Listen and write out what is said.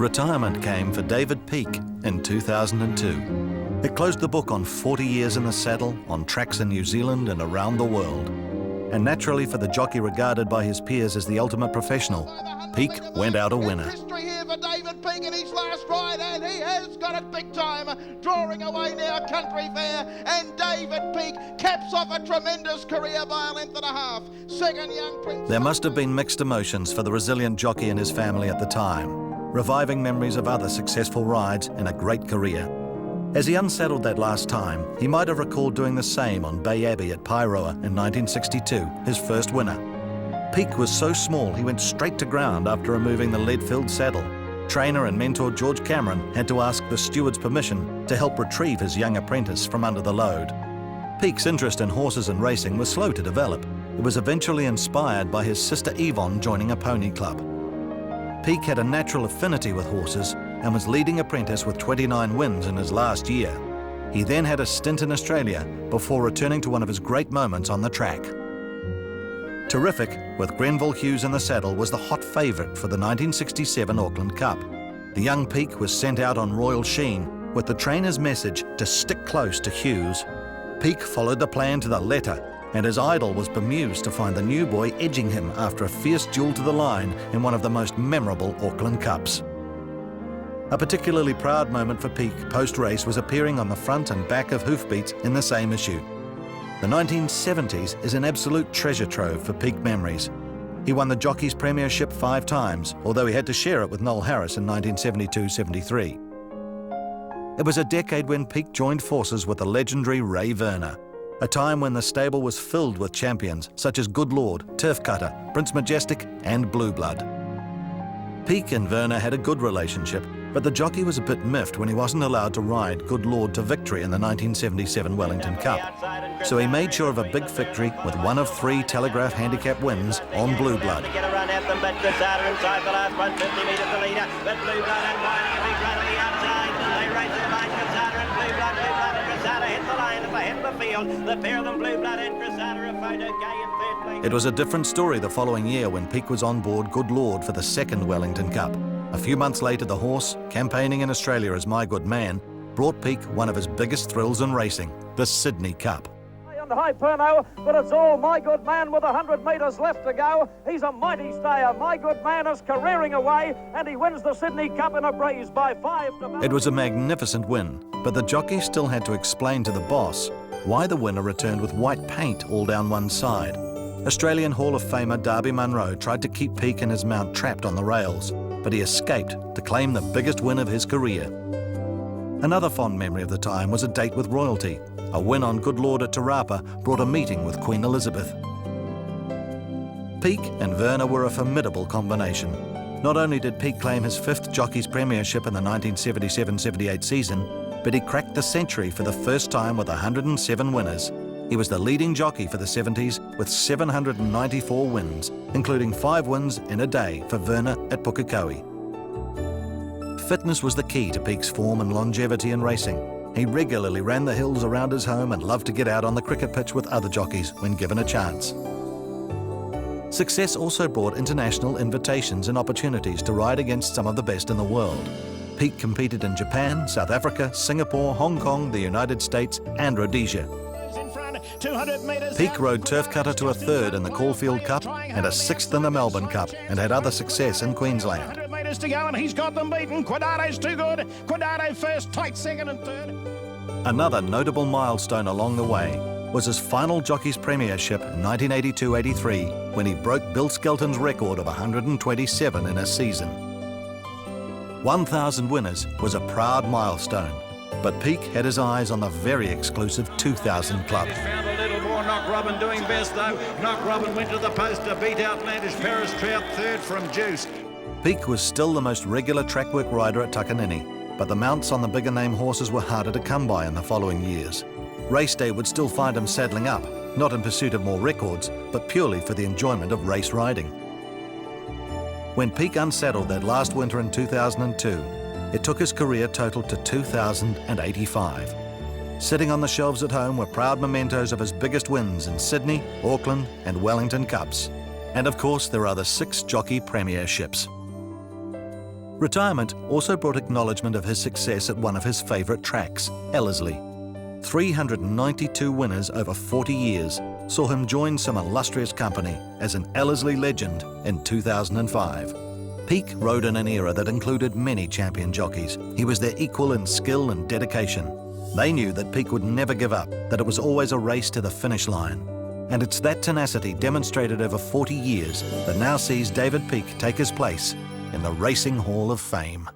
Retirement came for David Peake in 2002. It closed the book on 40 years in the saddle, on tracks in New Zealand and around the world. And naturally, for the jockey regarded by his peers as the ultimate professional, Peake went out a winner. History here for David Peake in his last ride, and he has got it big time. Drawing away now Country Fair, and David Peake caps off a tremendous career by a length and a half. Second Young Prince. There must have been mixed emotions for the resilient jockey and his family at the time, reviving memories of other successful rides and a great career. As he unsaddled that last time, he might have recalled doing the same on Bay Abbey at Pairoa in 1962, his first winner. Peake was so small he went straight to ground after removing the lead-filled saddle. Trainer and mentor George Cameron had to ask the steward's permission to help retrieve his young apprentice from under the load. Peake's interest in horses and racing was slow to develop. It was eventually inspired by his sister Yvonne joining a pony club. Peake had a natural affinity with horses and was leading apprentice with 29 wins in his last year. He then had a stint in Australia before returning to one of his great moments on the track. Terrific, with Grenville Hughes in the saddle, was the hot favourite for the 1967 Auckland Cup. The young Peake was sent out on Royal Sheen with the trainer's message to stick close to Hughes. Peake followed the plan to the letter, and his idol was bemused to find the new boy edging him after a fierce duel to the line in one of the most memorable Auckland Cups. A particularly proud moment for Peake post-race was appearing on the front and back of Hoofbeats in the same issue. The 1970s is an absolute treasure trove for Peake memories. He won the Jockeys Premiership 5 times, although he had to share it with Noel Harris in 1972-73. It was a decade when Peake joined forces with the legendary Ray Verner, a time when the stable was filled with champions such as Good Lord, Turf Cutter, Prince Majestic and Blue Blood. Peake and Verner had a good relationship, but the jockey was a bit miffed when he wasn't allowed to ride Good Lord to victory in the 1977 Wellington Cup. So he made sure of a big victory with one of 3 Telegraph handicap wins on Blue Blood. It was a different story the following year when Peake was on board Good Lord for the 2nd Wellington Cup. A few months later, the horse, campaigning in Australia as My Good Man, brought Peake one of his biggest thrills in racing, the Sydney Cup. And high Perno, but it's all My Good Man with 100 metres left to go. He's a mighty stayer. My Good Man is careering away, and he wins the Sydney Cup in a breeze by 5 to 0. It was a magnificent win, but the jockey still had to explain to the boss why the winner returned with white paint all down one side. Australian Hall of Famer Darby Munro tried to keep Peake and his mount trapped on the rails, but he escaped to claim the biggest win of his career. Another fond memory of the time was a date with royalty. A win on Good Lord at Te Rapa brought a meeting with Queen Elizabeth. Peake and Verner were a formidable combination. Not only did Peake claim his 5th Jockeys Premiership in the 1977-78 season, but he cracked the century for the first time with 107 winners. He was the leading jockey for the 70s with 794 wins, including 5 wins in a day for Verner at Pukekohe. Fitness was the key to Peake's form and longevity in racing. He regularly ran the hills around his home and loved to get out on the cricket pitch with other jockeys when given a chance. Success also brought international invitations and opportunities to ride against some of the best in the world. Peake competed in Japan, South Africa, Singapore, Hong Kong, the United States and Rhodesia. Peake rode Turf Cutter to a 3rd in the Caulfield Cup and a 6th in the Melbourne Cup, and had other success in Queensland. 100 metres to go, and he's got them beaten. Quadado's too good. Quadado first, tight 2nd and 3rd. Another notable milestone along the way was his final Jockeys Premiership in 1982-83, when he broke Bill Skelton's record of 127 in a season. 1,000 winners was a proud milestone, but Peake had his eyes on the very exclusive 2,000 club. Found a little more. Knock Robin doing best though. Knock Robin went to the post to beat Outlandish Paris Trout 3rd from Juice. Peake was still the most regular track work rider at Takanini, but the mounts on the bigger name horses were harder to come by in the following years. Race day would still find him saddling up, not in pursuit of more records, but purely for the enjoyment of race riding. When Peake unsaddled that last winter in 2002, it took his career total to 2,085. Sitting on the shelves at home were proud mementos of his biggest wins in Sydney, Auckland and Wellington Cups. And of course, there are the 6 jockey premierships. Retirement also brought acknowledgement of his success at one of his favourite tracks, Ellerslie. 392 winners over 40 years saw him join some illustrious company as an Ellerslie legend in 2005. Peake rode in an era that included many champion jockeys. He was their equal in skill and dedication. They knew that Peake would never give up, that it was always a race to the finish line. And it's that tenacity demonstrated over 40 years that now sees David Peake take his place in the Racing Hall of Fame.